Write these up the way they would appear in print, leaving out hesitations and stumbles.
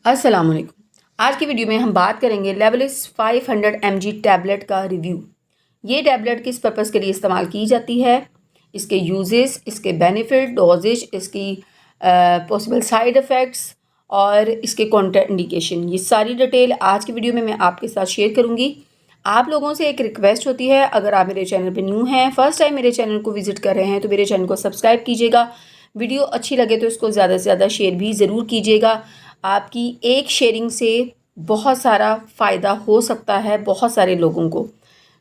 अस्सलाम वालेकुम। आज की वीडियो में हम बात करेंगे लेवलिस 500 mg टैबलेट का रिव्यू। ये टैबलेट किस पर्पज़ के लिए इस्तेमाल की जाती है, इसके यूजेस, इसके बेनिफिट, डोजेज, इसकी पॉसिबल साइड इफ़ेक्ट्स और इसके कॉन्ट्रा इंडिकेशन, ये सारी डिटेल आज की वीडियो में मैं आपके साथ शेयर करूँगी। आप लोगों से एक रिक्वेस्ट होती है, अगर आप मेरे चैनल पर न्यू हैं, फ़र्स्ट टाइम मेरे चैनल को विज़िट कर रहे हैं तो मेरे चैनल को सब्सक्राइब कीजिएगा। वीडियो अच्छी लगे तो इसको ज़्यादा से ज़्यादा शेयर भी ज़रूर कीजिएगा। आपकी एक शेयरिंग से बहुत सारा फ़ायदा हो सकता है बहुत सारे लोगों को।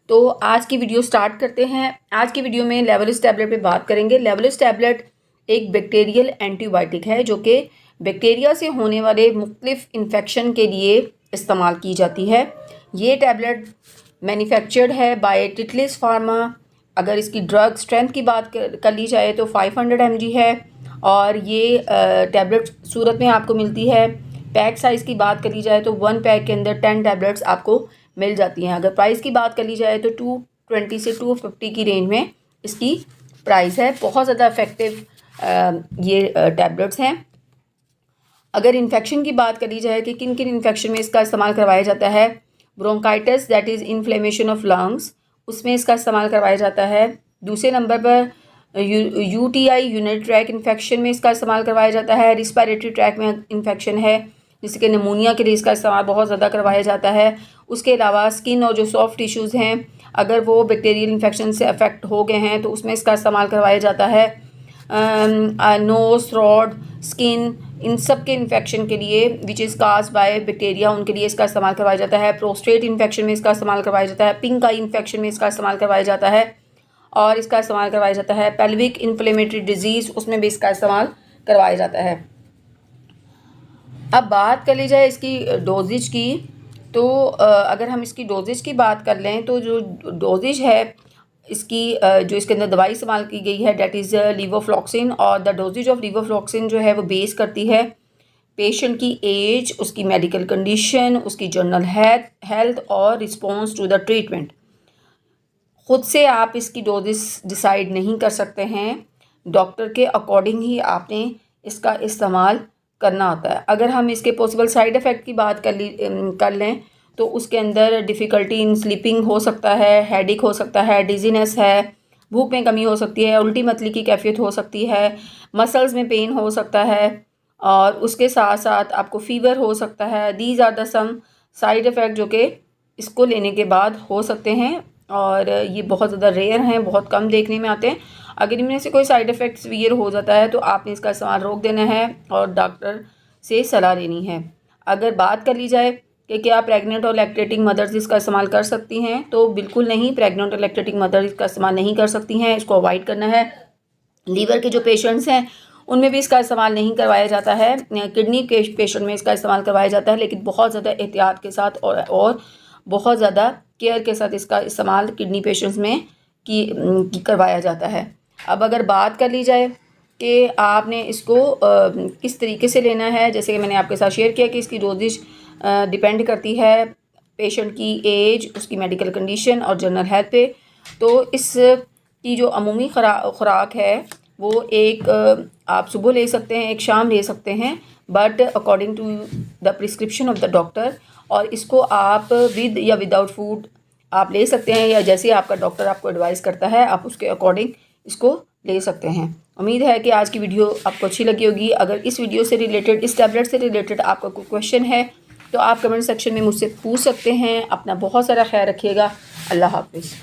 तो आज की वीडियो स्टार्ट करते हैं। आज की वीडियो में लेवलिस टैबलेट पे बात करेंगे। लेवलिस टैबलेट एक बैक्टीरियल एंटीबायोटिक है जो कि बैक्टीरिया से होने वाले मुख्तलिफ इन्फेक्शन के लिए इस्तेमाल की जाती है। ये टैबलेट मैन्युफैक्चर्ड है बाय टिटलिस फार्मा। अगर इसकी ड्रग स्ट्रेंथ की बात कर ली जाए तो 500 mg है और ये टैबलेट सूरत में आपको मिलती है। पैक साइज़ की बात कर ली जाए तो 1 पैक के अंदर 10 टैबलेट्स आपको मिल जाती हैं। अगर प्राइस की बात कर ली जाए तो 220 से 250 की रेंज में इसकी प्राइस है। बहुत ज़्यादा इफ़ेक्टिव ये टैबलेट्स हैं। अगर इन्फेक्शन की बात करी जाए कि किन किन इन्फेक्शन में इसका इस्तेमाल करवाया जाता है, bronchitis that is inflammation of lungs, उसमें इसका इस्तेमाल करवाया जाता है। दूसरे नंबर पर UTI यूरिनरी ट्रैक इन्फेक्शन में इसका इस्तेमाल करवाया जाता है। रिस्पिरेटरी ट्रैक में इन्फेक्शन है जिससे कि निमोनिया के लिए इसका इस्तेमाल बहुत ज़्यादा करवाया जाता है। उसके अलावा स्किन और जो सॉफ्ट टिश्यूज़ हैं अगर वो बैक्टीरियल इन्फेक्शन से अफेक्ट हो गए हैं तो उसमें इसका इस्तेमाल करवाया जाता है। नोज, थ्रोट, स्किन, इन सब के इन्फेक्शन के लिए which is cause by bacteria, उनके लिए इसका इस्तेमाल करवाया जाता है। प्रोस्टेट इन्फेक्शन में इसका इस्तेमाल करवाया जाता है। पिंक आई इन्फेक्शन में इसका इस्तेमाल करवाया जाता है और इसका इस्तेमाल करवाया जाता है पेल्विक इन्फ्लेमेटरी डिजीज़, उसमें भी इसका इस्तेमाल करवाया जाता है। अब बात कर ली जाए इसकी डोजेज की तो अगर हम इसकी डोजेज की बात कर लें तो जो डोजेज है इसकी जो इसके अंदर दवाई इस्तेमाल की गई है डेट इज़ लीवोफ्लॉक्सिन, और द डोजेज ऑफ लीवोफ्लॉक्सिन जो है वो बेस करती है पेशेंट की एज, उसकी मेडिकल कंडीशन, उसकी जनरल हेल्थ और रिस्पॉन्स टू द ट्रीटमेंट। ख़ुद से आप इसकी डोजेस डिसाइड नहीं कर सकते हैं, डॉक्टर के अकॉर्डिंग ही आपने इसका इस्तेमाल करना होता है। अगर हम इसके पॉसिबल साइड इफ़ेक्ट की बात कर लें तो उसके अंदर डिफ़िकल्टी इन स्लीपिंग हो सकता है, हेडेक हो सकता है, डिजीनेस है, भूख में कमी हो सकती है, उल्टी मतली की कैफियत हो सकती है, मसल्स में पेन हो सकता है और उसके साथ साथ आपको फ़ीवर हो सकता है। These are the some side effect जो कि इसको लेने के बाद हो सकते हैं और ये बहुत ज़्यादा रेयर हैं, बहुत कम देखने में आते हैं। अगर इनमें से कोई साइड इफ़ेक्ट सीवियर हो जाता है तो आपने इसका इस्तेमाल रोक देना है और डॉक्टर से सलाह लेनी है। अगर बात कर ली जाए कि क्या प्रेग्नेंट और लैक्टेटिंग मदर्स इसका इस्तेमाल कर सकती हैं, तो बिल्कुल नहीं, प्रेग्नेंट और लैक्टेटिंग मदर इसका इस्तेमाल नहीं कर सकती हैं, इसको अवॉइड करना है। लीवर के जो पेशेंट्स हैं उनमें भी इसका इस्तेमाल नहीं करवाया जाता है। किडनी के पेशेंट में इसका इस्तेमाल करवाया जाता है लेकिन बहुत ज़्यादा एहतियात के साथ और बहुत ज़्यादा केयर के साथ इसका इस्तेमाल किडनी पेशेंट्स में करवाया जाता है। अब अगर बात कर ली जाए कि आपने इसको किस तरीके से लेना है, जैसे कि मैंने आपके साथ शेयर किया कि इसकी डोजेज डिपेंड करती है पेशेंट की एज, उसकी मेडिकल कंडीशन और जनरल हेल्थ पे। तो इसकी जो अमूमी खुराक है वो एक आप सुबह ले सकते हैं, एक शाम ले सकते हैं, but according to the prescription of the doctor. और इसको आप विद या विदाउट फूड आप ले सकते हैं या जैसे आपका डॉक्टर आपको एडवाइस करता है आप उसके अकॉर्डिंग इसको ले सकते हैं। उम्मीद है कि आज की वीडियो आपको अच्छी लगी होगी। अगर इस वीडियो से रिलेटेड, इस टैबलेट से रिलेटेड आपका कोई क्वेश्चन है तो आप कमेंट सेक्शन में मुझसे पूछ सकते हैं। अपना बहुत सारा ख्याल रखिएगा। अल्लाह हाफ़िज़।